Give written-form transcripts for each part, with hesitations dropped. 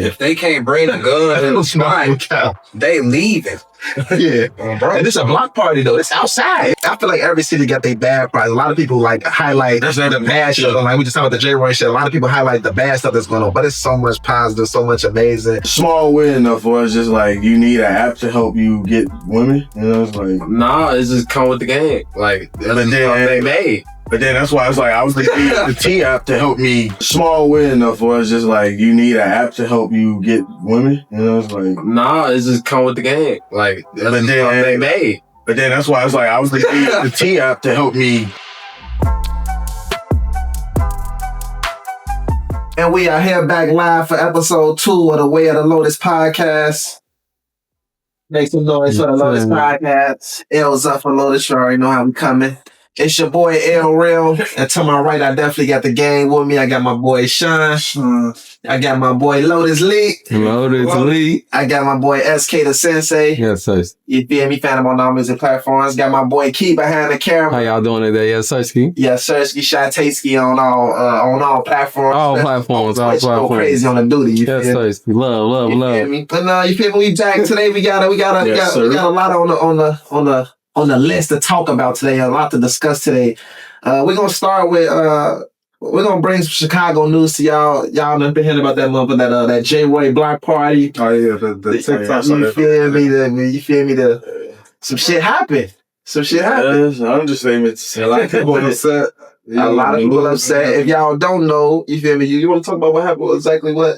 If they can't bring a gun in the spot, they leaving. Yeah. And this a block party though. It's outside. I feel like every city got their bad parties. A lot of people like highlight the bad stuff. Like we just talked about the J. Roy shit. A lot of people highlight the bad stuff that's going on, but it's so much positive, so much amazing. Small win though for us, just like you need an app to help you get women. You know, it's like nah, it's just come with the game. Like that's what they made. But then that's why it's like I was thinking the T app to help me. Small win though for us, just like you need an app to help you get women. You know, it's like nah, it's just come with the game. Like that's what they made. But then that's why it's like I was thinking the T app to help me. And we are here back live for episode 2 of the Way of the Lotus podcast. Make some noise for the Lotus podcast. L's up for Lotus. You already know how we coming. It's your boy L Real, and to my right, I definitely got the gang with me. I got my boy Sean. I got my boy Lotus Lee. Lotus Lee. I got my boy SK the Sensei. Yes, sir. You feel me? Find him on all music platforms. Got my boy Key behind the camera. How y'all doing today? Yes, sir. Yes, sir. Shantaski on all platforms. All platforms. Go crazy on the duty. You yes, feel sir. Love. You feel me? But you feel me? We back today. We got a lot on the list to talk about today, a lot to discuss today. We're gonna start with we're gonna bring some Chicago news to y'all. Y'all done been hearing about that motherfucker, that J. Roy block party. Oh yeah, the TikTok. You feel me? Some shit happened. Understatements. A lot of people upset. A lot of people upset. If y'all don't know, you feel me? You want to talk about what happened? Exactly what?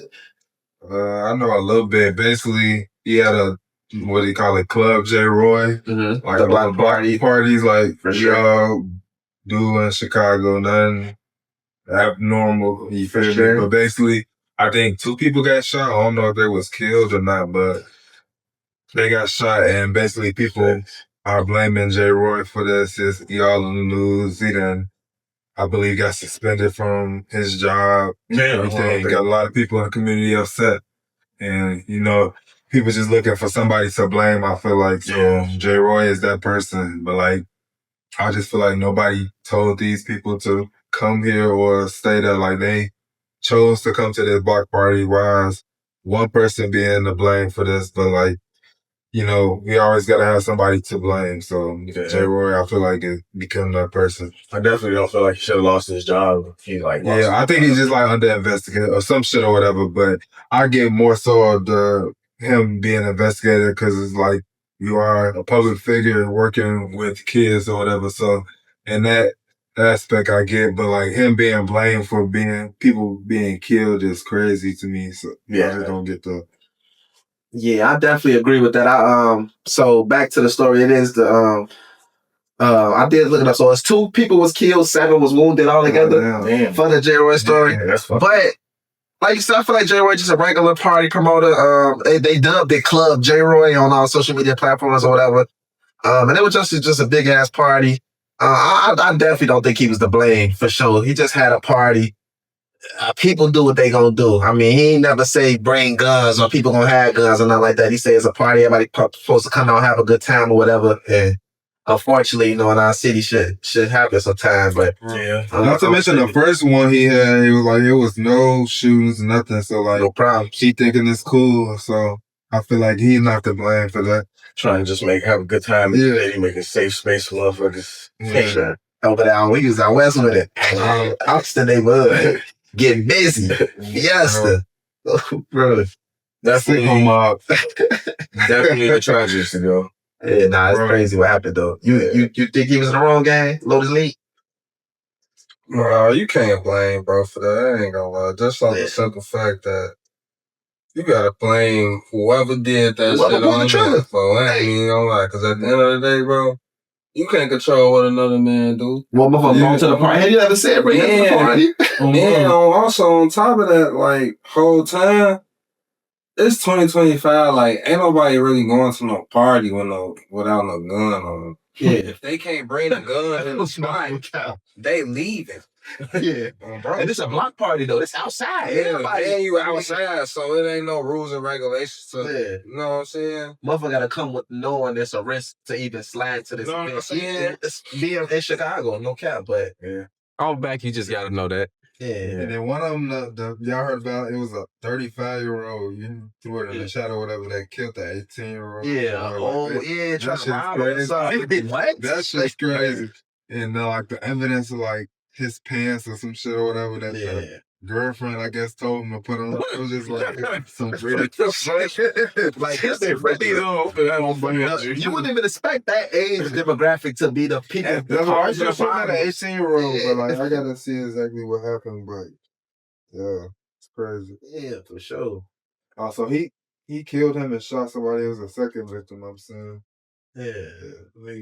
I know a little bit. Basically, he had a what do you call it? Club J. Roy. Mm-hmm. Like the block parties like for sure. y'all do in Chicago. Nothing abnormal. You feel me? Sure. But basically, I think 2 people got shot. I don't know if they was killed or not, but they got shot. And basically, people are blaming J. Roy for this. It's y'all in the news. He done, I believe, got suspended from his job. Everything. Got a lot of people in the community upset. And, you know, people just looking for somebody to blame, I feel like. So J. Roy is that person. But like, I just feel like nobody told these people to come here or stay there. Like they chose to come to this block party, whereas one person being to blame for this. But like, you know, we always gotta have somebody to blame. So J. Roy, I feel like it become that person. I definitely don't feel like he should have lost his job. He like I think he's just like under investigated or some shit or whatever. But I get more so of him being investigated because it's like you are a public figure working with kids or whatever. So in that aspect I get, but like him being blamed for people being killed is crazy to me. So I just don't get the. Yeah, I definitely agree with that. So back to the story. It is the I did look it up. So it's 2 people was killed, 7 was wounded all together. Damn. For the J. Roy story. Yeah, that's fun. But like you said, I feel like J. Roy just a regular party promoter. They dubbed it Club J. Roy on all social media platforms or whatever. And it was just a big ass party. I definitely don't think he was to blame for sure. He just had a party. People do what they gonna do. I mean, he ain't never say bring guns or people gonna have guns or nothing like that. He said it's a party, everybody supposed to come out and have a good time or whatever. And unfortunately, you know, in our city shit happen sometimes. But not to mention the first one he had, he was like it was no shootings, nothing. So like no problem. He thinking it's cool. So I feel like he's not to blame for that. Trying to just have a good time. Yeah. Make a safe space for motherfuckers. Sure. Over there, we was out west with it. Oxton neighborhood. Getting busy. Fiesta. Bro. Definitely the tragedies to go. Yeah, it's crazy what happened though. You think he was in the wrong game, Lotus Lee? No, you can't blame bro for that. I ain't gonna lie. Just like the simple fact that you gotta blame whoever did that shit on the trailer. I ain't even gonna lie, because at the end of the day, bro, you can't control what another man do. Well, motherfucker, going to the party. Have you ever said bring him to the party? And also on top of that, like whole time, it's 2025. Like ain't nobody really going to no party without no gun on them. Yeah, if they can't bring a gun in the spot, they leaving. Yeah, and it's a block party though. It's outside. And you outside, so it ain't no rules and regulations. So, you know what I'm saying? Motherfucker gotta come with knowing there's a risk to even slide to this event. Yeah, it's being in Chicago, no cap, but Off back, you just gotta know that. And then one of them, y'all heard about, it was a 35-year-old, you threw it in the chat or whatever, that killed the 18-year-old. Trying to rob crazy. something. What? That shit's crazy. And like the evidence of like his pants or some shit or whatever that the girlfriend, I guess, told him to put on. It was just like some weird shit. Like, you wouldn't even expect that age demographic to be the people. That's why I just put that 18-year-old, but like I gotta see exactly what happened. But yeah, it's crazy. Yeah, for sure. Also, he killed him and shot somebody. It was a second victim. I'm saying. Yeah.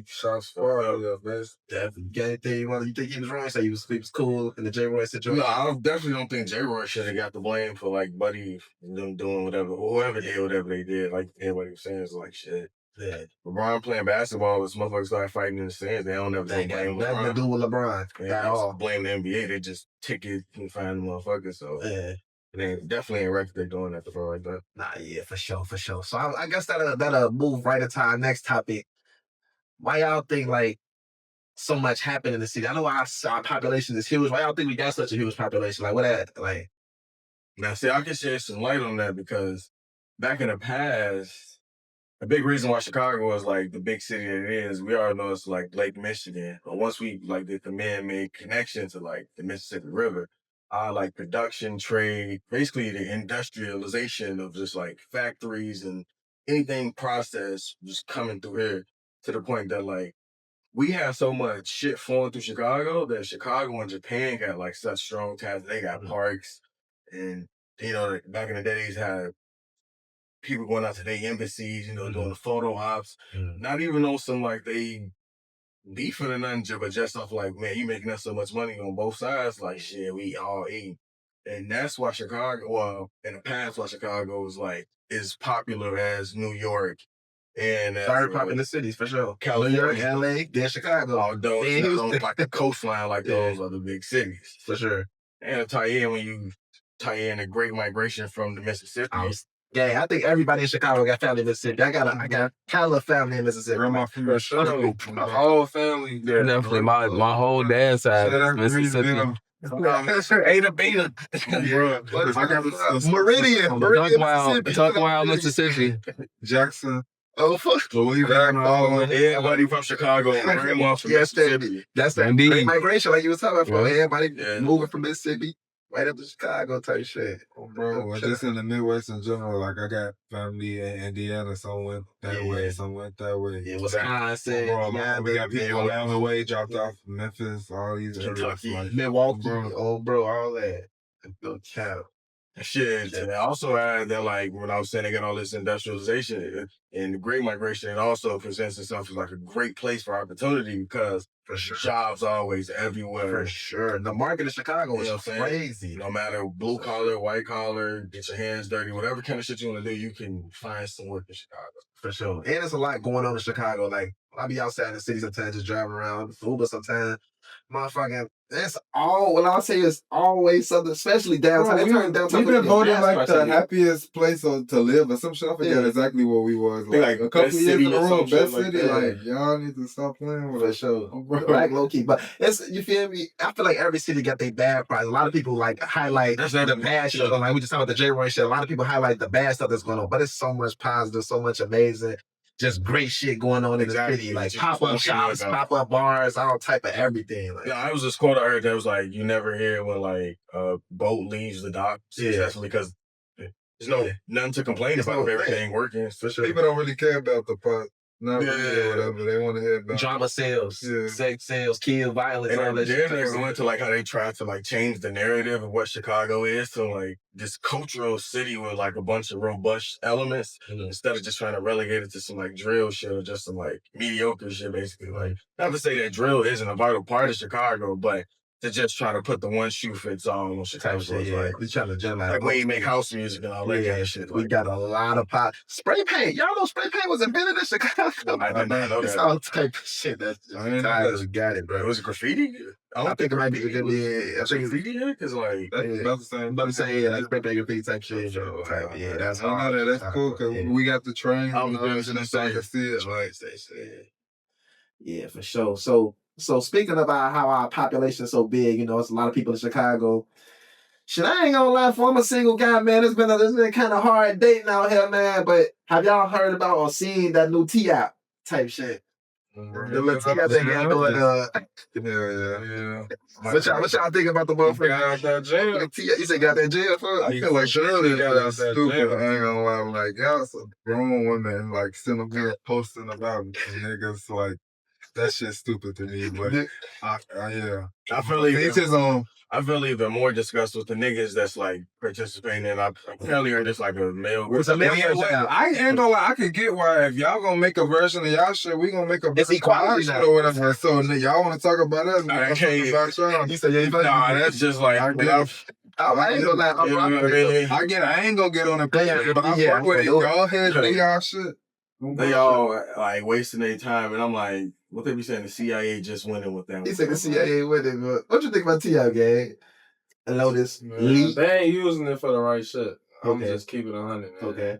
Shots fired, yeah, best. Definitely. Anything you think he was wrong? Say he was cool in the J. Roy situation? No, I definitely don't think J. Roy should have got the blame for like Buddy them doing whatever, whoever did whatever they did. Like everybody was saying, is like shit. Yeah. LeBron playing basketball, this motherfuckers started fighting in the stands. They don't ever They blame got nothing to LeBron. do with LeBron They at all. blame the NBA. They just ticket and find the motherfuckers. So they definitely ain't record they doing that for like that. Nah, yeah, for sure. So I guess that'll move right into our next topic. Why y'all think like so much happened in the city? I know our population is huge. Why y'all think we got such a huge population? Like what that like? Now, see, I can shed some light on that because back in the past, a big reason why Chicago was like the big city that it is, we already know it's like Lake Michigan. But once we like did the man-made connection to like the Mississippi River, like production, trade, basically the industrialization of just like factories and anything processed just coming through here to the point that like we have so much shit flowing through Chicago that Chicago and Japan got like such strong ties. They got parks and, you know, back in the days had people going out to their embassies, you know, doing the photo ops, not even on some like they beefing or nothing, but just off like, man, you making us so much money on both sides, like shit, we all eat. And that's why Chicago, well, in the past, why Chicago was like as popular as New York and Very popular cities for sure. California, LA, then Chicago. Although it's not on like the coastline like those other big cities. For sure. And tie in when you tie in the Great Migration from the Mississippi. Yeah, I think everybody in Chicago got family in Mississippi. I got hella family in Mississippi. Grandma for sure. My whole family. Definitely, my whole dad's side, Mississippi. Ada Beta. Meridian, Tuckwell, Mississippi. Jackson. Oh fuck. Louisiana, all of them. Everybody from Chicago. Grandma from Mississippi. That's that Indeed. great migration like you was talking about. Yeah. Everybody moving from Mississippi right up to Chicago type shit. Bro, well, just in the Midwest in general, like I got family in Indiana, some went that way, some went that way. Yeah, Wisconsin. Bro, we got people along the way, dropped off Memphis, all these Kentucky, areas, like, Milwaukee, bro. all that. No cap. Shit. And also added that, like, when I was saying they got all this industrialization and the Great Migration, it also presents itself as like a great place for opportunity because jobs are always everywhere. For sure. The market in Chicago is crazy. No matter blue collar, white collar, get your hands dirty, whatever kind of shit you want to do, you can find some work in Chicago. For sure. And there's a lot going on in Chicago. Like, I be outside in the city sometimes just driving around, Uber sometimes. Motherfucking, that's all. Well, I'll say it's always something, especially downtown. We've been voted like the happiest place to live or some shit. I forget exactly what we was. Like a couple years in a row, best city. Like, y'all need to stop playing with for us. sure. Like low key. But it's, you feel me? I feel like every city got their bad parts. A lot of people like highlight the bad shit. Like we just talking about the J. Roy shit. A lot of people highlight the bad stuff that's going on. But it's so much positive, so much amazing. Just great shit going on in the city, like pop-up shops, pop-up bars, all type of everything. Like, yeah, I was this quote I heard that was like, you never hear when like a boat leaves the dock, especially because there's nothing to complain about everything working. For sure. People don't really care about the part. Not really or whatever. They want to hear about drama sales, sex sales, kill, violence, and all that shit. They're going to like how they try to like change the narrative of what Chicago is to like this cultural city with like a bunch of robust elements instead of just trying to relegate it to some like drill shit or just some like mediocre shit basically. Like, not to say that drill isn't a vital part of Chicago, but to just try to put the one shoe fits all on Chicago. Shit, like, we trying to generalize. Like when you make house music and all that kind of shit. We got a lot of pop. Spray paint. Y'all know spray paint was invented in Chicago. I did not know that. It's all type of shit. That's just got it, bro. Was it graffiti? I think it might be good. I think it's graffiti because like that's about the same. But I'm saying like spray paint graffiti type shit. Yeah, that's I know that. That's cool because we got the train. I was so I can see it. Like, yeah, for sure. So So speaking about how our population is so big, it's a lot of people in Chicago. Shit, I ain't gonna lie, for I'm a single guy, man. It's been kind of hard dating out here, man. But have y'all heard about or seen that new T-App type shit? The little T-App they got doing. Yeah. What y'all think about the motherfucker? Got out that jail. You say got that jail for? I feel like Shirley got out that stupid. I ain't gonna lie. Like, y'all some grown women, like, sitting up here posting about niggas, like, that shit's stupid to me. But, yeah. I feel even more disgust with the niggas that's like participating in. Apparently, are just like a male group. I ain't gonna lie. I can get why if y'all gonna make a version of y'all shit, we gonna make a It's equality shit now. or whatever. So y'all want to talk about us? I can't. About y'all. You said yeah, Nah, that's just like. I I ain't gonna lie. I get. I ain't gonna get on the page, but I fuck with it. Y'all heads, do y'all shit. They all like wasting their time, and I'm like, what they be saying? The CIA just went in with them. He said the CIA with it, but what you think about T.I., gang? Lotus, Lee. They ain't using it for the right shit. I'm Okay. just keeping 100, man. Okay.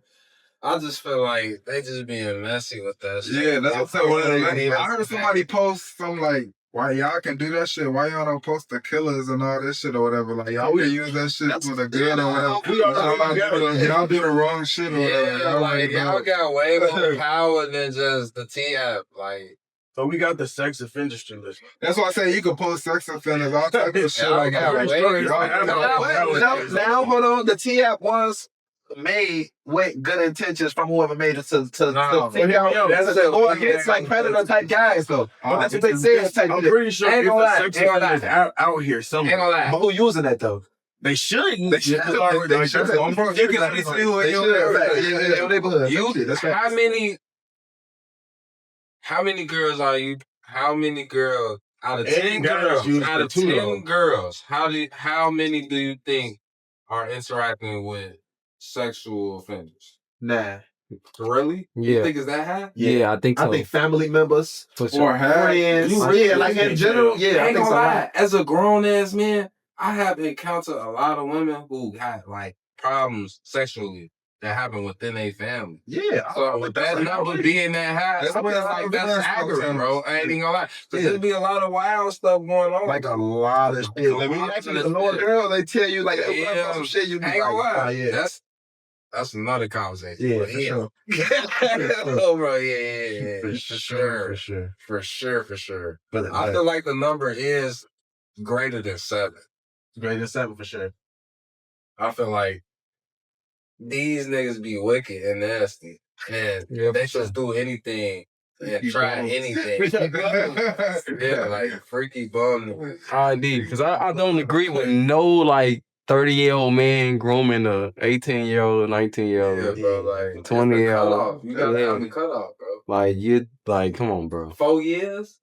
I just feel like they just being messy with that shit. Yeah, that's what I'm saying. I heard somebody post something like, why y'all can do that shit? Why y'all don't post the killers and all this shit or whatever? Like, y'all can use that shit for the good or whatever. Y'all do the wrong shit or whatever. Yeah, like, y'all got way more power than just the T-App. Like, So we got the sex offenders list. That's why I say you can post sex offenders, all types of shit like that. Now, hold on. The T-App was made with good intentions from whoever made it to go against like predator type guys though. But that's what they say. I'm pretty sure Ain't if gonna the lie, sex ain't gonna offenders out here somewhere. Ain't gonna lie. But who using that though? They shouldn't. They should. You can only see who in your neighborhood. how many girls are you? How many girls out of 10 10 girls? guys Out of use the 10 girls, how many do you think are interacting with sexual offenders? Nah. Really? Yeah. You think it's that high? Yeah, I think so. I think family members For Or sure. friends. like in general, yeah. I ain't think gonna so. lie. As a grown ass man, I have encountered a lot of women who had like problems sexually that happen within their family. Yeah. So with that number being that high, That's I feel like that's accurate, bro. I ain't even gonna lie. Cause there'll be a lot of wild stuff going on. Like a lot of shit. Like when you actually the little girl, they tell you like some shit you be ain't like, gonna lie. oh, yeah. That's another conversation. Yeah, But for sure. Oh, bro, yeah. For sure. But I feel like the number is greater than 7. greater than 7 for sure. I feel like these niggas be wicked and nasty, and they just do anything and try anything. Yeah, like freaky bum. I indeed, because I don't agree with no like 30-year-old man grooming a 18-year-old, 19-year-old. Yeah, bro, like 20-year-old. You gotta have the cutoff, bro. Like you, like come on, bro. 4 years.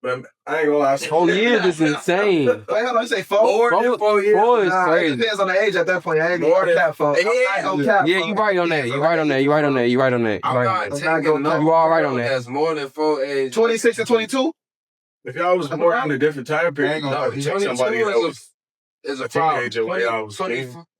But I ain't gonna lie. 4 years is insane. Wait, hold on, you say 4? More than 4 years. 4 is Nah, it crazy. depends on the age at that point. I ain't More gonna than- cap for. Yeah. Yeah, you right on that. You right on that. You right on that. You right on that. I'm Right. not I'm not taking gonna- no You all right on that. That's more than 4 age. 26 and 22? If y'all was more in a different time period, Ain't gonna no, lie. you take somebody that was is a a problem. teenager when y'all was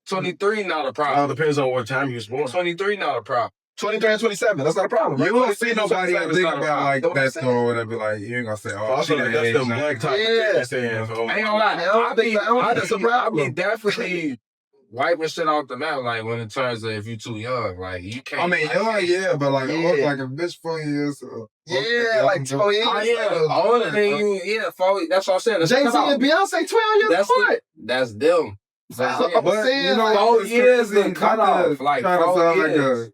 23 not a all problem. depends on what time you was born. 23 not a problem. 23 and 27. That's not a problem. You Right? don't see nobody that think about like Don't that say- store or whatever. Like you ain't gonna say, oh, Also, she that that's age the now. black type. Yeah. They're saying, I ain't gonna lie. I don't think that's a problem. I be definitely wiping shit off the map, like when in terms of if you too young, like you can't. I mean, yeah, but like, Yeah. like a bitch 4 years. Yeah, like 12 years. Oh yeah, older than you. Yeah, 4. That's what I'm saying. That's Jay-Z cut off. and Beyonce 12 years That's apart. That's them. I'm But saying, you know, like, 4 it's years crazy the cut not to off, like try to 4 sound years.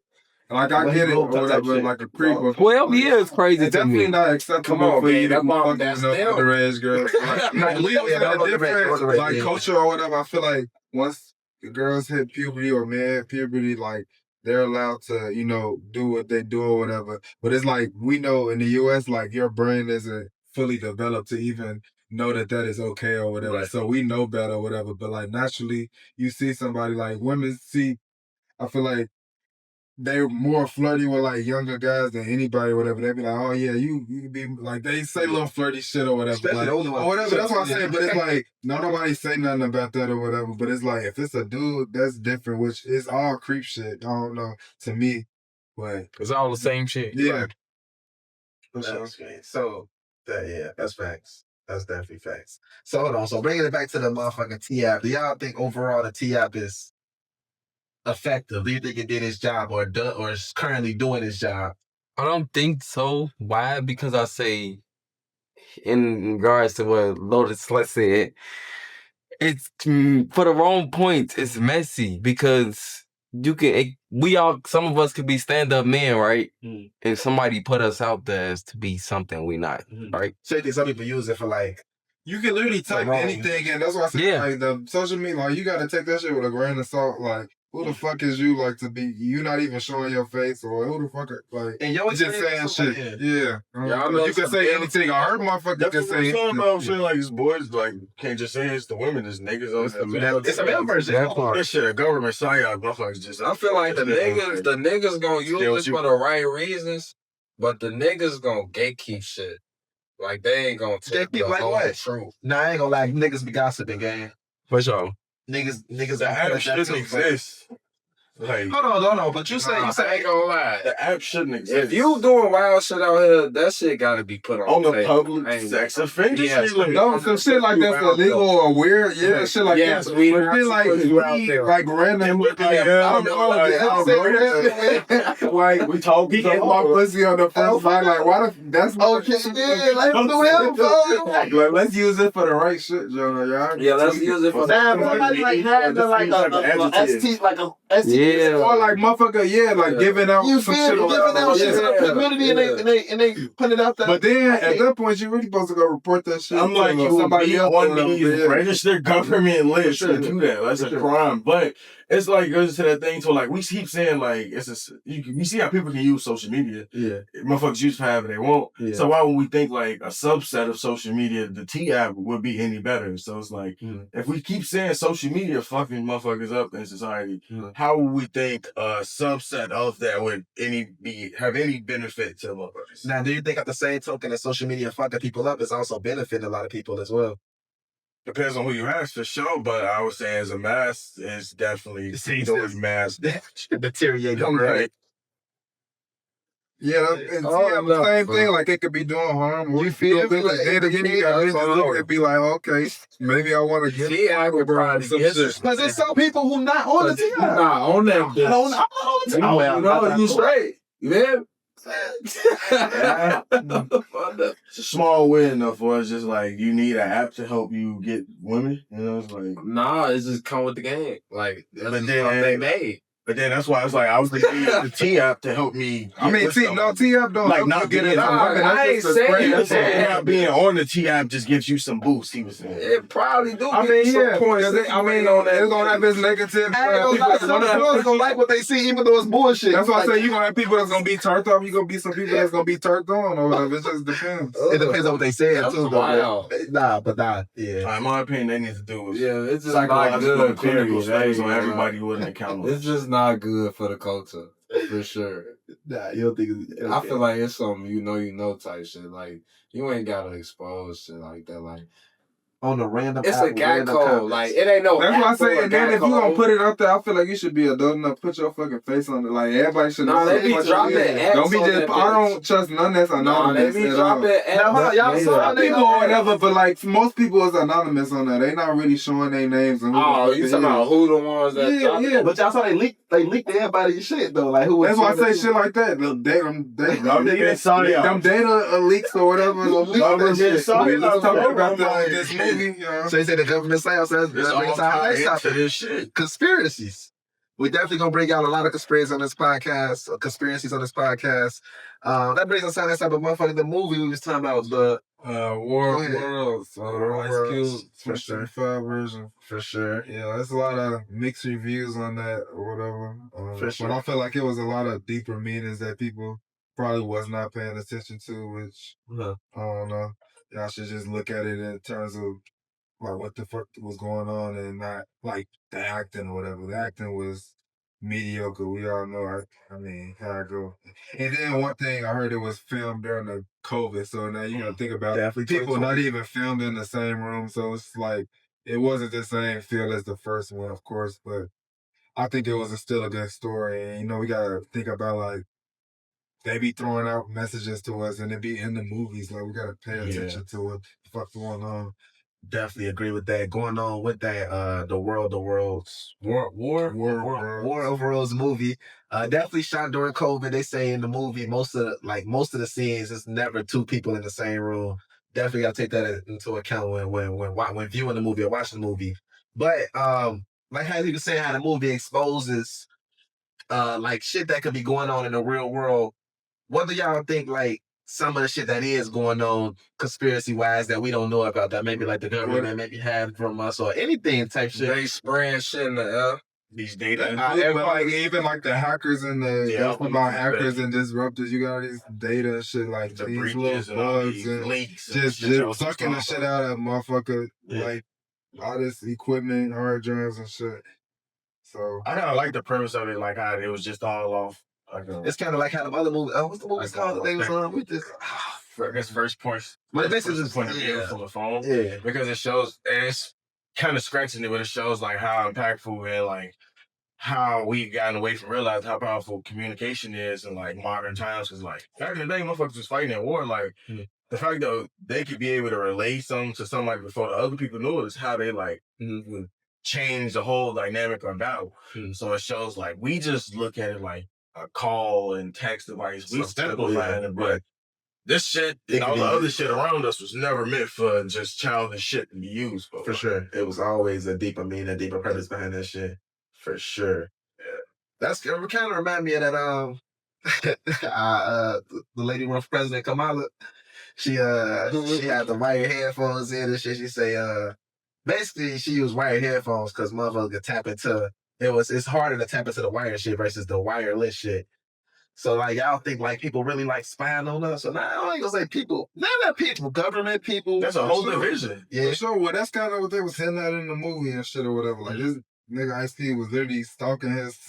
like I Well, get he it or moved up that whatever, shit. like a creep. or 12 years crazy It's to definitely me. not acceptable Come on, for you man, to that's fuck them. underage girls. Like, we live in a different like culture or whatever. I feel like once the girls hit puberty or men hit puberty, like they're allowed to, do what they do or whatever. But it's like we know in the US, like your brain isn't fully developed to even know that is okay or whatever. Right. So we know better or whatever. But like naturally, you see somebody like women see. I feel like they're more flirty with like younger guys than anybody or whatever. They be like, oh yeah, you can be like, they say little flirty shit or whatever. Especially Like, the older ones. or whatever. That's what I'm saying. But it's like, nobody say nothing about that or whatever. But it's like, if it's a dude, that's different, which is all creep shit. I don't know, to me. But It's all the same shit. yeah. That's great. So That's facts. That's definitely facts. So hold on. So bringing it back to the motherfucking T-App, do y'all think overall the T-App is effective? Do you think it did its job or is currently doing its job? I don't think so. Why? Because I say, in regards to what Lotus Slut said, it's for the wrong points. It's messy because some of us could be stand-up men, right? And somebody put us out there as to be something we not, right? So you think some people use it for like, You can literally type anything, and that's why I said like the social media, like you gotta take that shit with a grain of salt. Like, who the fuck is you? Like to be you not even showing your face, or who the fuck like and you're just saying shit. Yeah, I know you can say anything. I heard motherfuckers can say. I'm saying like it's boys like can't just say it's the women, it's niggas. it's a male version. This shit a government psyop. Motherfuckers just. I feel like the niggas gonna use it for the right reasons, but the niggas gonna gatekeep shit. Like they ain't gonna take the like whole what? truth. Nah, I ain't gonna lie, niggas be gossiping, gang. For sure. Niggas The app shouldn't exist. Like, hold on, but you say I ain't gonna lie. The app shouldn't exist. If you doing wild shit out here, that shit gotta be put on the tape. public sex offender shit. Like, No, some shit like that's illegal or weird. Yeah, shit like that. Yes, we But have shit to like put you out there. like random. I don't know. Like we talk. He get my pussy on the first line. Like, why the? That's okay, yeah, like do him, bro. Like, let's use it for the right shit, Jonah. Y'all. Yeah, let's use it for Nah, somebody like had the like a ST, like a ST. Yeah. Or like motherfucker, yeah, like giving out You some feel shit. me? Giving out shit to the community and they put it out there. But then at that point, you really supposed to go report that shit. I'm like, you somebody else on these yeah. registered government lists to do that. That's a crime. But it's like goes to that thing to like we keep saying like you see how people can use social media. Yeah, motherfuckers use for however they want. Yeah. So why would we think like a subset of social media, the T-App, would be any better? So it's like if we keep saying social media fucking motherfuckers up in society, how would we think a subset of that would have any benefit to motherfuckers? Now, do you think at the same token that social media fucking people up is also benefiting a lot of people as well? Depends on who you ask for sure, but I would say as a mass, it's definitely doing mass deteriorating. right. Yeah, and the same thing. Like it could be doing harm. You feel me? Like, then again, you got to look and be like, okay, maybe I want to get T.I. would probably some get shit. Because there's some people who not on the team. Nah, on that bitch. I'm not on the team. No, you straight. Yeah. It's a small win enough for us. Just like you need an app to help you get women. You know, it's like Nah, it's just come with the game. Like that's But just then- what they made. But then that's why I was like, I was thinking the T-App to help me. I mean, T-App don't Like, help not you get being it. on- I ain't saying That's that. why being on the T-App just gives you some boost. He was saying. It probably do. I get mean, some yeah. points. I mean, it's gonna have its negative. I ain't gonna lie, some girls gonna like what they see, even though it's bullshit. That's why I Like, say you gonna have people that's gonna be turned off. You gonna be some people that's gonna be turned on or whatever. It just depends. it depends on what they say That's too, wild. though. Nah, yeah. In my opinion, they need to do is Yeah, it's just not psychological good. and clinical Period. studies on Hey, everybody who wasn't accountable. It's just not good for the culture, for sure. Nah, you don't think it's I feel like it's something you know type shit. Like you ain't gotta expose shit like that. Like on a random. it's app a with cat random code. comments. Like it ain't no. That's what I app for say. a And then cat if you gonna code. put it out there, I feel like you should be adult enough to put your fucking face on it. Like everybody should. Nah, they be know. dropping X Don't be on just. that I bitch. don't trust none that's Nah, anonymous they be at all. dropping. Now, hold on, y'all They saw drop- that People or whatever, but like most people is anonymous on there. They not really showing their names and who. Oh, the you fuck talking they about is. who the ones that? Yeah, drop it? yeah. But y'all saw they leaked everybody's shit though. Like who? was That's why I doing say it? shit like that. Them Them data leaks or whatever. Government We psyops, was talking bro. about Like, this movie. You know? So they say the government sales says It's that all brings out next tied into topic. this shit. Conspiracies. We definitely gonna bring out a lot of conspiracies on this podcast. That brings us to the next type of motherfucker. The movie we was talking about, the War Go ahead. Worlds. Ice Cube For sure. 65 version. for sure. Yeah, there's a lot of mixed reviews on that or whatever. For sure. But I feel like it was a lot of deeper meanings that people probably was not paying attention to, which Huh. I don't know. Y'all should just look at it in terms of like what the fuck was going on and not like the acting or whatever. The acting was mediocre. We all know I mean how it go. And then one thing I heard it was filmed during the COVID, so now you gotta think about Definitely people not even filmed in the same room. So it's like it wasn't the same feel as the first one, of course, but I think it was still a good story. And we gotta think about like they be throwing out messages to us, and it be in the movies. Like we gotta pay attention to what the fuck going on. Definitely agree with that. Going on with that, the War of Worlds movie. Definitely shot during COVID. They say in the movie most of the scenes it's never two people in the same room. Definitely gotta take that into account when viewing the movie or watching the movie. But like how you were saying, how the movie exposes like shit that could be going on in the real world. What do y'all think, like, some of the shit that is going on conspiracy wise that we don't know about, that maybe like the government maybe had from us or anything type shit? They spraying shit in the air. These data. But like even like the hackers and the stuff about hackers and disruptors, you got all these data and shit like the these breaches little bugs and leaks just sucking the shit out of motherfucker, like all this equipment, hard drives and shit. So I kind of like the premise of it, like how it was just all off. It's kind of like how the other movie. What's the movie called? They was on with this. I guess first point. But it basically just point of view from the phone. Yeah, Because it shows, and it's kind of scratching it, but it shows like how impactful and like how we've gotten away from realizing how powerful communication is in like modern times. Because like back in the day, motherfuckers was fighting at war. Like the fact that they could be able to relay something to somebody before the other people knew it is how they like would change the whole dynamic of battle. So it shows like we just look at it like a call and text device. We simplifying it, but this shit and all the other shit around us was never meant for just childish shit to be used for. For sure. It was always a deeper meaning, a deeper purpose behind that shit. For sure. Yeah. That's kind of remind me of that the lady who run for president, Kamala. She had the wired headphones in and shit. She say basically she used wired headphones because motherfuckers could tap into it's harder to tap into the wired shit versus the wireless shit. So like y'all think like people really like spying on us? So now I ain't gonna say people, not that people, government people. That's a whole division. Yeah, sure. Well, that's kind of what they was hitting at in the movie and shit or whatever. Like this nigga Ice-T was literally stalking his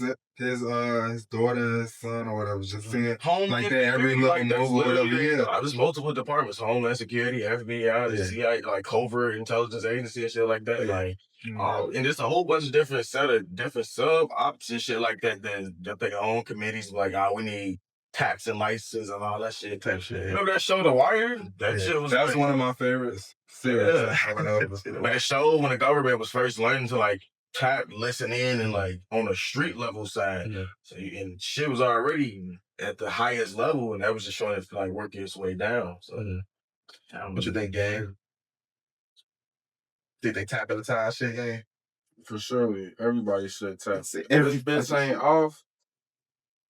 daughter and his son or whatever, just seeing like that every little move or whatever. Yeah, there's multiple departments: Homeland Security, FBI, the CIA, like covert intelligence agency and shit like that. Like, and there's a whole bunch of different sub ops and shit like that. That they own committees like, we need tax and license and all that shit type shit. Remember that show, The Wire? That shit was. That's one of my favorites. Seriously, but it showed when the government was first learning to like listen in and like on a street level side. So and shit was already at the highest level, and that was just showing it to like work its way down. So what you think, gang? Think they tap into our shit, gang? For sure, everybody should tap. If this bitch ain't off,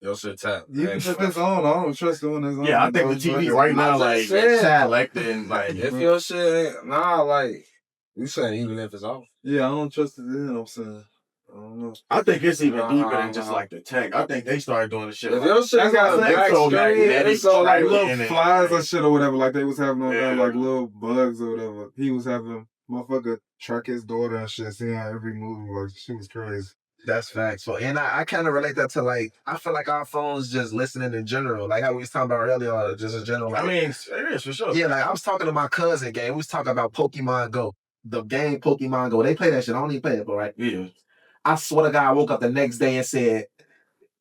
your shit tap. You can put this on. I don't trust doing this on. Yeah, I think the TV right now, like, selecting, like, if your shit ain't, like, you saying even if it's off. Yeah, I don't trust it in, I'm saying. I don't know. I think it's even deeper than just like the tech. I think they started doing the shit. If your shit got a black screen, so like little flies or shit or whatever, like they was having on there, like little bugs or whatever. He was having motherfucker track his daughter and shit, seeing how every move like she was crazy. That's facts. So, and I kind of relate that to like, I feel like our phones just listening in general, like how we was talking about earlier, just in general. Like, I mean, it is for sure. Yeah, like I was talking to my cousin, gang. We was talking about Pokemon Go. The game Pokemon Go. They play that shit. I don't even play it, but right? Yeah. I swear to God, I woke up the next day and said,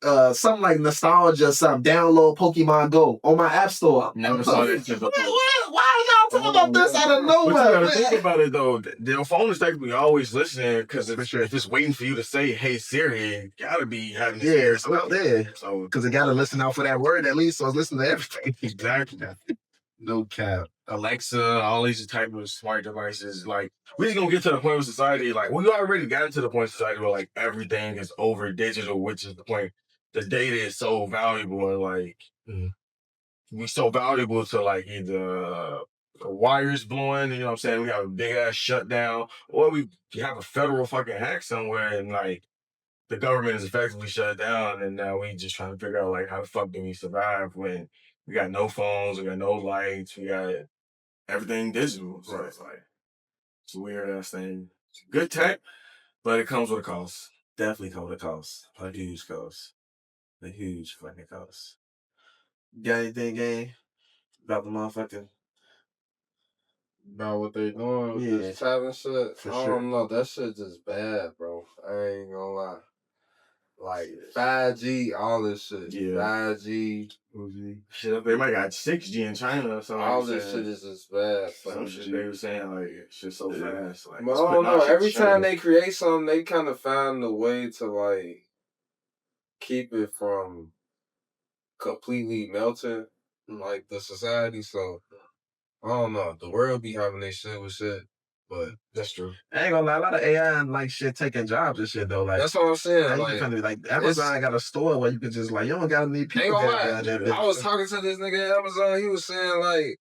something like nostalgia or something. Download Pokemon Go on my app store. Never saw that shit before. Why y'all talking about this out of nowhere? But you gotta think about it though. The phone is technically always listening because if it's waiting for you to say, "Hey Siri," it gotta be having it's out there. So because it gotta listen out for that word at least. So it's listening to everything. Exactly. No cap. Alexa, all these type of smart devices. Like, we just gonna get to the point with society. Like, we already gotten to the point in society where like everything is over digital, which is the point. The data is so valuable and like we so valuable to like either wires blowing, you know what I'm saying? We have a big ass shutdown, or we have a federal fucking hack somewhere and like the government is effectively shut down, and now we just trying to figure out like how the fuck do we survive when we got no phones, we got no lights, we got everything digital. So it's like, it's a weird ass thing. It's good tech, but it comes with a cost. Definitely comes with a cost. A huge cost. A huge fucking cost. Got anything, gang? About the motherfucking... About what they doing with this chat and shit? I don't know. That shit just bad, bro. I ain't gonna lie. Like 5G, all this shit. Yeah. 5G. Shit, they might got 6G in China or something. All this shit is just bad. Some shit they were saying like shit so fast. Like, but I don't know. Every time they create something, they kind of find a way to like keep it from completely melting like the society. So I don't know. The world be having their shit with shit. But that's true. I ain't gonna lie, a lot of AI and like shit taking jobs and shit though. Like that's what I'm saying. Like Amazon got a store where you can just like you don't gotta need people. I was talking to this nigga at Amazon. He was saying like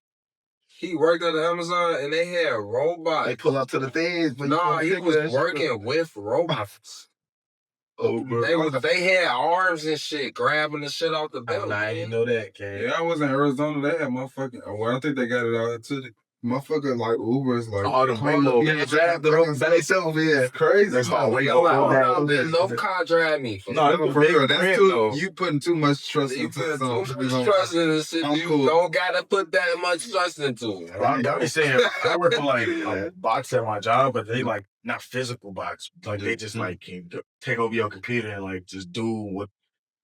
he worked at Amazon and they had robots. They pull up to the things. No, he was working with robots. They had arms and shit grabbing the shit off the belt. I didn't know that. Yeah, I was in Arizona. They had motherfucking. Well, I think they got it out here too. Motherfucker like Uber's like the Waymo. Yeah, drive the road by themselves. Yeah, it's crazy. That's all no car drive me. No, for real. That's too. You putting too much trust into something. Too much trust in this shit. You don't gotta put that much trust into it. I'm saying I work for like bots at my job, but they like not physical bots. Like they just like can take over your computer and like just do what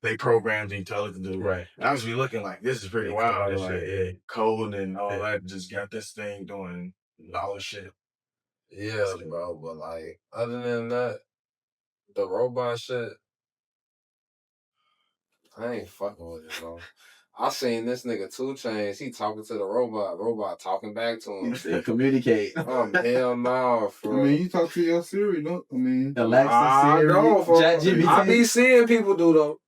they programmed and tell it to do. Right. And I was really looking like this is pretty wild. Like code and all that just got this thing doing all this shit. Yeah, bro. But like other than that, the robot shit, I ain't fucking with it, bro. I seen this nigga 2 Chainz. He talking to the robot talking back to him. They communicate. Oh hell no, bro. I mean, you talk to your Siri, no? I mean, Alexa, Siri, ChatGPT. I be seeing people do though.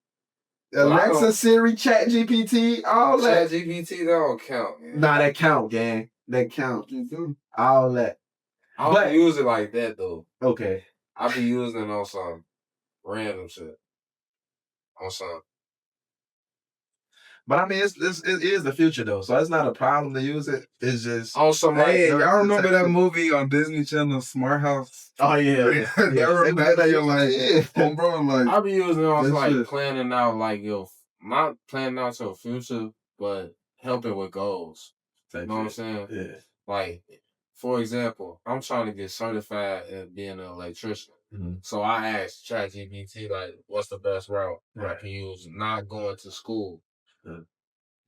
Alexa, Siri, ChatGPT, all that. ChatGPT don't count. Man. Nah, that count, gang. That count. All that. I don't use it like that though. Okay. I be using it on some random shit. On some. But I mean, it is the future though, so it's not a problem to use it. It's just on some. Hey, y'all remember that movie on Disney Channel, Smart House? Oh yeah, y'all remember that? You're like, bro, like I be using it on like planning out, like not planning out your future, but helping with goals. You know what I'm saying? Yeah. Like, for example, I'm trying to get certified at being an electrician. Mm-hmm. So I asked ChatGPT like, what's the best route I can use not going to school?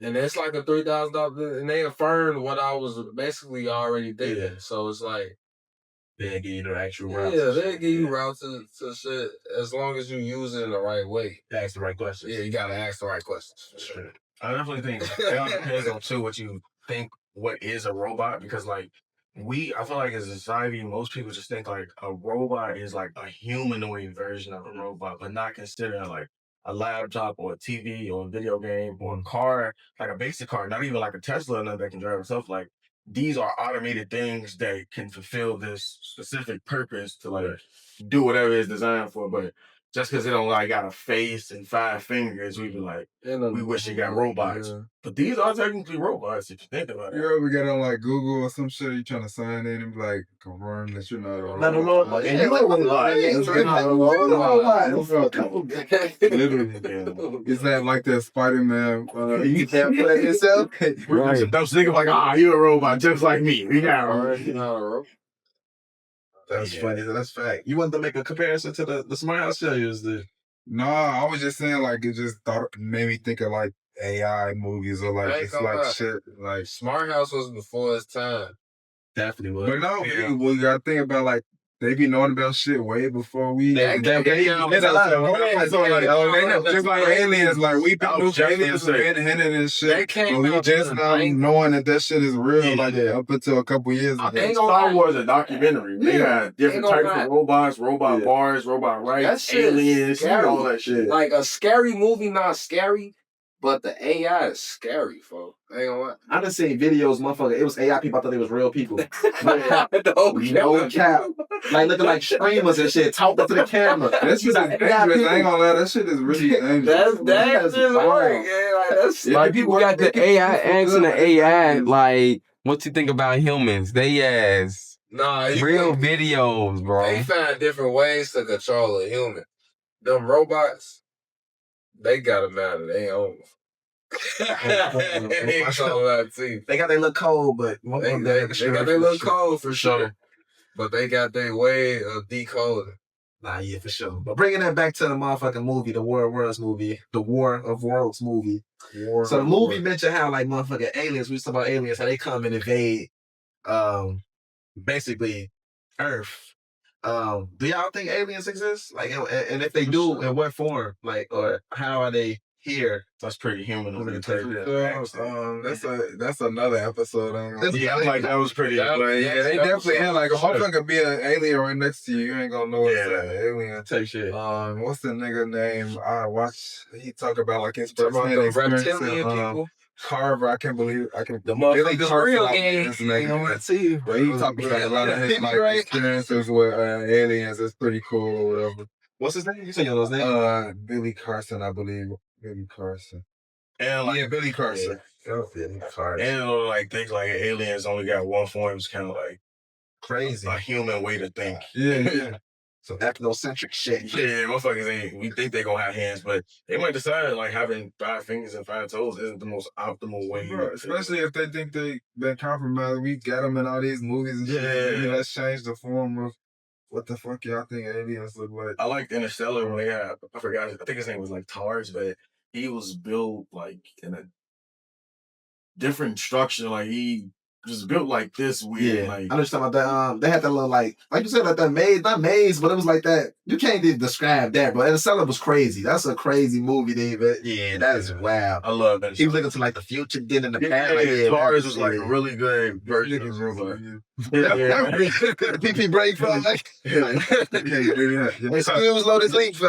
And it's like a $3,000, and they affirmed what I was basically already thinking. Yeah. So it's like they give you the actual routes. Yeah, they give you routes to shit as long as you use it in the right way. Ask the right questions. Yeah, you gotta ask the right questions. For sure. I definitely think it all depends on too what you think what is a robot, because like I feel like as a society, most people just think like a robot is like a humanoid version of a robot, but not considering like a laptop or a TV or a video game or a car, like a basic car, not even like a Tesla or nothing that can drive itself. Like these are automated things that can fulfill this specific purpose to like do whatever it's designed for. But just because it don't like got a face and 5 fingers, we be like, we wish it got robots. Yeah. But these are technically robots if you think about it. You ever get on like Google or some shit, you trying to sign in and be like, confirm that you're not a robot. Not a robot. And you ain't literally. Is that like that Spider-Man? You can't play yourself? Right. Don't think of like, you're a robot just like me. You're not a robot. That's funny. That's fact. You want to make a comparison to the Smart House show you was the? No, I was just saying like it just made me think of like AI movies or like it's like shit like Smart House was before its time. Definitely was. But no, we gotta think about like they be knowing about shit way before we. They just like aliens, like we knew aliens were independent and shit. But we just now knowing that shit is real, like up until a couple years ago. Star Wars a documentary. They got different types of robots, robot bars, robot rights, aliens, all that shit. Like a scary movie, not scary. But the AI is scary, folks. I ain't gonna lie. I done seen videos, motherfucker. It was AI people. I thought they was real people. No cap. Like looking like streamers and shit. Talking to the camera. That shit is dangerous. I ain't gonna lie. That shit is really dangerous. That's dangerous work. Yeah, like people got the AI asking the AI, like, what you think about humans? They ask real videos, bro. They find different ways to control a human. Them robots, they got a matter. They ain't over. They got their little code, but they got their little code for sure. But they got their way of decoding. Nah, yeah, for sure. But bringing that back to the motherfucking movie, the War of Worlds movie. So the movie mentioned how like motherfucking aliens, we was talking about aliens, how they come and invade basically Earth. Do y'all think aliens exist? Like, and if they do, in what form? Like, or how are they here? That's pretty human of me to take that. That's another episode. Yeah, I'm like, that was pretty. They definitely had like a motherfucker be an alien right next to you. You ain't gonna know it's an alien. Take shit. What's the nigga name? I watched. He talk about like his reptilian experience. people. Carver, I can't believe the motherfuckers real game. You know what? See, but he talked about a lot of his like experiences with aliens. It's pretty cool or whatever. What's his name? You say your name? Billy Carson, I believe. Billy Carson. And like, Billy Carson. Yeah. Billy Carson. And like things like aliens only got one form is kind of like crazy. A human way to think. Yeah. So ethnocentric shit. Yeah, motherfuckers ain't. We think they gonna have hands, but they might decide like having 5 fingers and 5 toes isn't the most optimal way. Bro, especially if they think they been compromised. We got them in all these movies and shit. Yeah, let's change the form of what the fuck y'all think aliens look like. I liked Interstellar when they had. I forgot. I think his name was like Tars, but he was built like in a different structure. Like he just built like this weird. Yeah, like, I understand about that. They had that little like you said, like that maze, not maze, but it was like that. You can't even describe that, but Interstellar was crazy. That's a crazy movie, David. Yeah, that is wild. I love that. He was looking to like the future, then in the past. Tars was like a really good version of robot. PP break for like. Excuse Lotus Leak for.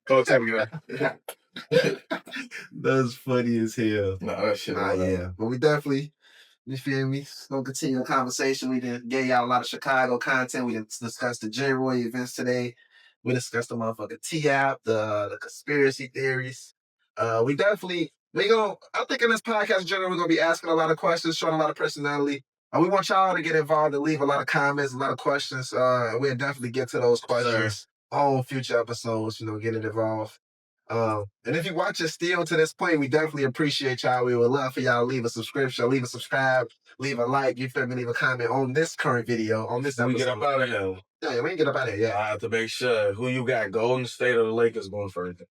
Oh, tell me that. That's funny as hell. No, that shit. Yeah, but we definitely. You feel me? Gonna continue the conversation. We done gave y'all a lot of Chicago content. We done discussed the J. Roy events today. We discussed the motherfucking T-App, the conspiracy theories. I think in this podcast in general, we're gonna be asking a lot of questions, showing a lot of personality. We want y'all to get involved and leave a lot of comments, a lot of questions. We'll definitely get to those questions on future episodes, getting involved. And if you watch it still to this point, we definitely appreciate y'all. We would love for y'all to leave a subscription, leave a subscribe, leave a like, you feel me, leave a comment on this current video, on this episode. We get up out of here. Yeah, we can get up out of here, yeah. I have to make sure who you got, Golden State or the Lakers going further.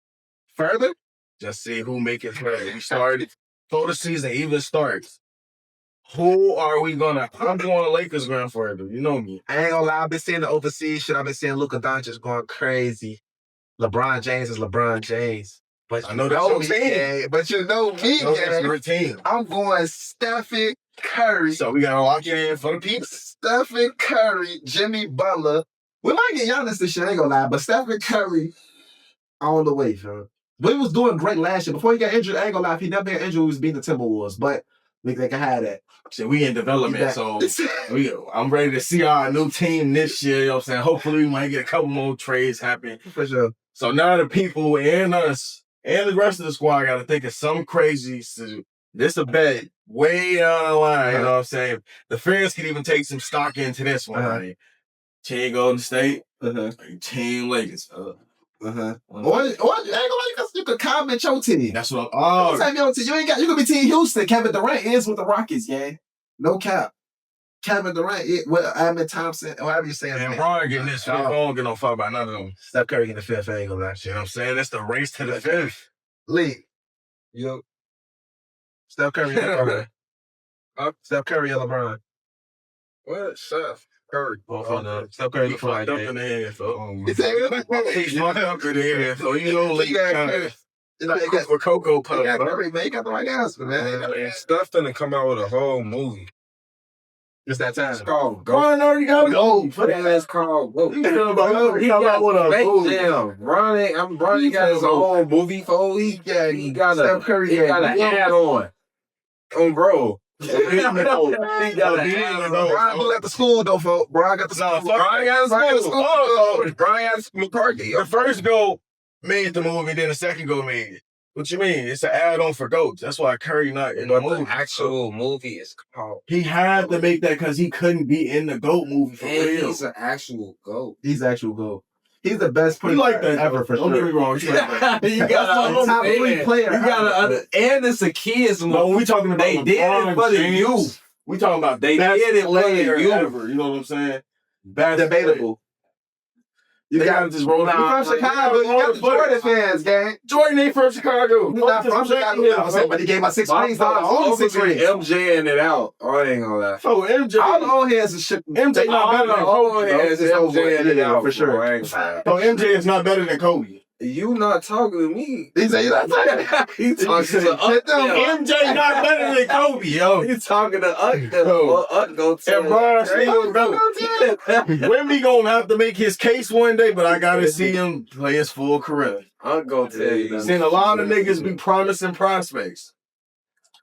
Further? Just see who make it further. We started, before the season even starts. Who are we gonna? I'm going to Lakers going further. You know me. I ain't gonna lie, I've been seeing the overseas shit. I've been seeing Luka Doncic going crazy. LeBron James is LeBron James. But I know that's your team. Yeah, but you know me, that's your team. I'm going Stephen Curry. So we gotta lock it in for the people. Stephen Curry, Jimmy Butler. We might get Giannis this year, I ain't gonna lie, but Stephen Curry all the way, fam. But he was doing great last year. Before he got injured, I ain't gonna lie, if he never got injured, he was beating the Timberwolves. But they can have that. So we in development, so I'm ready to see our new team this year. You know what I'm saying? Hopefully we might get a couple more trades happen. For sure. So now the people and us and the rest of the squad got to think of some crazy. This a bet way down the line. You know what I'm saying? The fans can even take some stock into this one. Right? Team Golden State, Team Lakers. Or you can comment your team. That's what you ain't got. You could be Team Houston. Kevin Durant is with the Rockets, yeah. No cap. Kevin Durant, Ahmed Thompson, whatever you say. And Bron getting this fifth. I don't get no fuck about none of them. Steph Curry getting the fifth. I ain't gonna lie. You know what I'm saying? It's the race to the fifth. Lee. Yo. Steph Curry or LeBron? Steph Curry or LeBron? What? Steph Curry. Steph Curry fucked up in the head, so. He's fucked up in the head, so you know Lee. For Cocoa Puff. You got the right answer, man. Steph finna come out with a whole movie. It's that time. It's called Go. Bron already got to go. That's called Go. He got with a movie. Bron got his own movie for a week. Yeah, he got a hat on. Bro. He got Brian at the school though, folks. Brian got the school. Brian got the school. Brian got the school. The first goal made the movie, then the second goal made it. What you mean? It's an add-on for GOAT. That's why Curry not in the movie. The actual movie is called. He had to make that because he couldn't be in the GOAT movie for real. He's an actual GOAT. He's actual GOAT. He's the best player like that, ever for sure. Don't get me wrong. You got top 3 player. You got and it's a kids movie. No, we talking about they did it for the youth. We talking about they did it for the youth. Ever, you know what I'm saying? Debatable. You got to just roll out. From Chicago. You got the Jordan fans, gang. Jordan ain't from Chicago. He's not from Chicago. But he gave my 6 rings. Only 6 rings. MJing it out. I ain't gonna lie. Oh, MJ. All the old heads is shit. MJ not better than Kobe. MJing it out for sure. So MJ is not better than Kobe. You not talking to me. He said, "You not talking." He talking to MJ not better than Kobe, yo. He talking to Uck go tell. And Brian Steele, bro. Wemby gonna have to make his case one day, but I gotta see him play his full career. Uck go tell you. Seen a lot of niggas be promising prospects.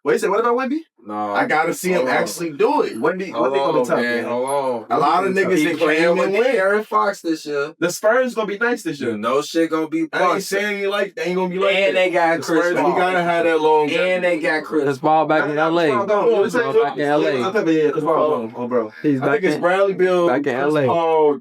Wait, you said what about Wemby? No, I gotta see him actually do it. Wemby Hold gonna on, tough, man. man. Hold on. A lot of niggas He that playing came with and win. Aaron Fox this year. The Spurs gonna be nice this year. No shit gonna be I ain't Fox. saying you like they ain't gonna be like And that. they got The Chris Spurs, Paul. you gotta have that long. And they got Chris Chris Paul back in LA. Chris Chris Paul back in LA. I think Chris Paul. Oh, bro. He's I back think it's in. Bradley Beal, back in Chris LA. Paul,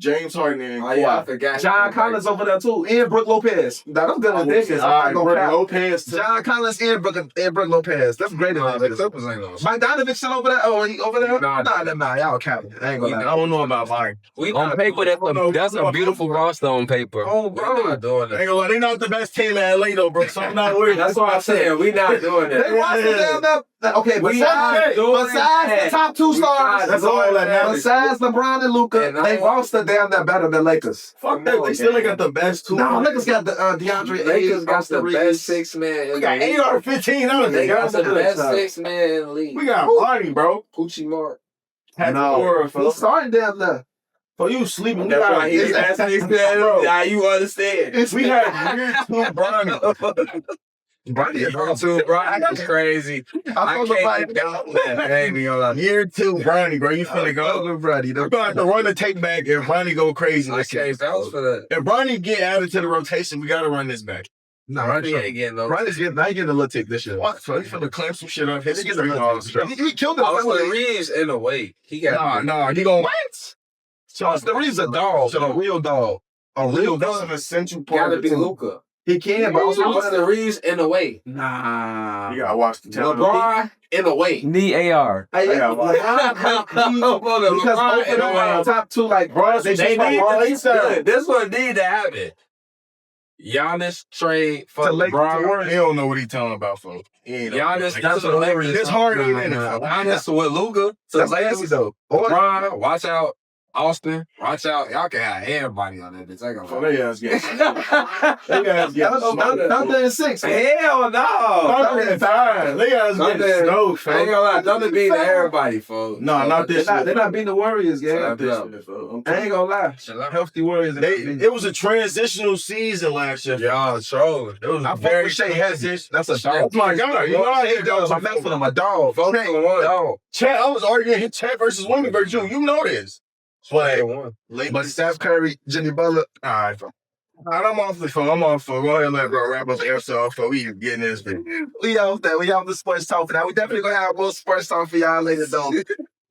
James Harden, and Oh yeah, I Kawhi. forgot. John Collins over there too, and Brooke Lopez. Now them good additions. All right, Brook Lopez. John Collins and Brooke Lopez. That's great. The additions. Clippers ain't no. Bogdanovich still over there? Oh, he over there? Nah. Nah, y'all capping. I ain't I gonna lie. don't know about Mike. We On not paper, that's a beautiful roster on paper. Oh, We bro. not doing I that. ain't gonna lie, they not the best team in LA though, bro. So I'm not worried. That's what I'm saying. We not doing They that. roster down there. Okay, We besides not doing the that. top 2 stars, That's all that matters. besides LeBron and Luka, And they roster down there better than Lakers. Fuck that. They still ain't got the best two. No, Lakers got the DeAndre Lakers Ayton, got the Austin best Reeves. 6-man. We got 8 or 15 others. They got the good best stuff. 6-man in the league. We got Barney, bro. Poochie Mark. He's starting down there. So you sleeping? We That's got why he asked me bro. now you understand. We had year 2 Barney. Too, bro. That's crazy. I can't doubt that. I ain't even gonna lie. Year 2 Barney, bro. You finna go? Brady. We're gonna have to run the take back if Barney go crazy. I This year. can't vouch for that. If Barney get added to the rotation, we gotta run this back. No, Ronnie ain't getting no. Ronnie's getting a little tick this year. What? So he finna clamp some shit up. His He gets a street little laws, tick. bro. He killed it. Austin Reeves in a way. He got Nah, he gonna What? Austin Reeves a dog. A real dog. A real That's dog. an essential part. gotta of be the team. Luka. He can, but also Austin Reeves in a way. nah. You gotta watch the talent. LeBron in a way. Need AR. Hey, Yeah, because both of them are top 2, like, bro, They They need need to to do this one need to happen. Giannis trade for To Lakers, to LeBron. Warriors. He don't know what he talking about, folks. He ain't know. Giannis That's to the what Lakers. This hard ain't in it, Nah, folks. Giannis with Luka. So That's last crazy, though. Or LeBron, watch out. Austin, watch out. Y'all can have everybody on that bitch. I So ain't they ass get. gonna They ass get. Thunder and 6. man. Hell no. Thunder and 5. They ass get Thunder- stoked, I ain't folks. gonna lie. Thunder beating everybody, folks. No, not this They're year. not beating the Warriors, Yeah. gang. Not this year, folks. I ain't gonna lie. Chill out. Healthy Warriors. It was a transitional season last year. Y'all trolling. It was I fuck very with Shea Hezzy. That's a Shea- dog. Oh my God, you know I hate those. I'm messing with him, a dog. Folks for one. Dog. Chat, I was arguing his chat versus women versus you. You know this. But late. But Steph Curry, Jimmy Butler. All right, folks. All right, I'm off the phone. I'm off the phone. Go ahead and let bro wrap up the episode before we get in this bit. We off that. We off the sports talk for now. We definitely gonna have more sports talk for y'all later, though.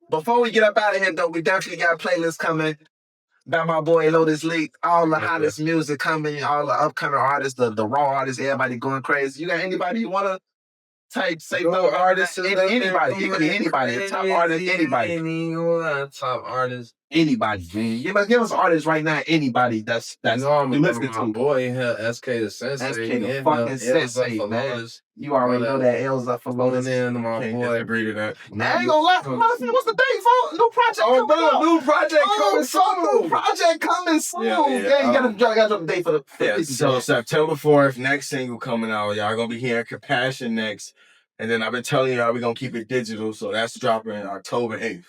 Before we get up out of here, though, we definitely got a playlist coming by my boy Lotus Leak. All the hottest music coming, all the upcoming artists, the raw artists, everybody going crazy. You got anybody you wanna say no artists? Anybody. It could be anybody. A top artist, anybody. Top artist. Anybody, man. Give us artists right now. Anybody that's You know I'm you listening my to. boy in here, SK the Sensei. SK the in here, fucking L's Sensei, up for man. Lotus. You already know that L's up for Loading Lotus. in my Can't boy. disagree to that. I ain't gonna lie. Motherfucker, what's the date for? New project Oh, coming out. bro, new project coming New soon. project coming soon. Yeah, Yeah, you gotta drop the date for the. Yeah, so September 4th, next single coming out. Y'all gonna be hearing Compassion next. And then I've been telling y'all we gonna keep it digital, so that's dropping October 8th.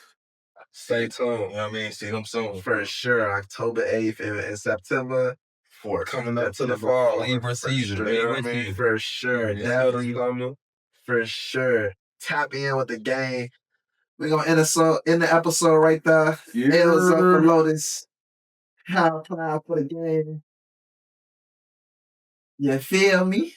Stay tuned. You know what I mean? See them soon. For sure, October 8th and September 4th. Coming up to the fall. Libra season. You know what I mean? For sure, definitely. For sure. Tap in with the game. We're gonna end the episode right there. L's up for Lotus. How proud for the game. You feel me?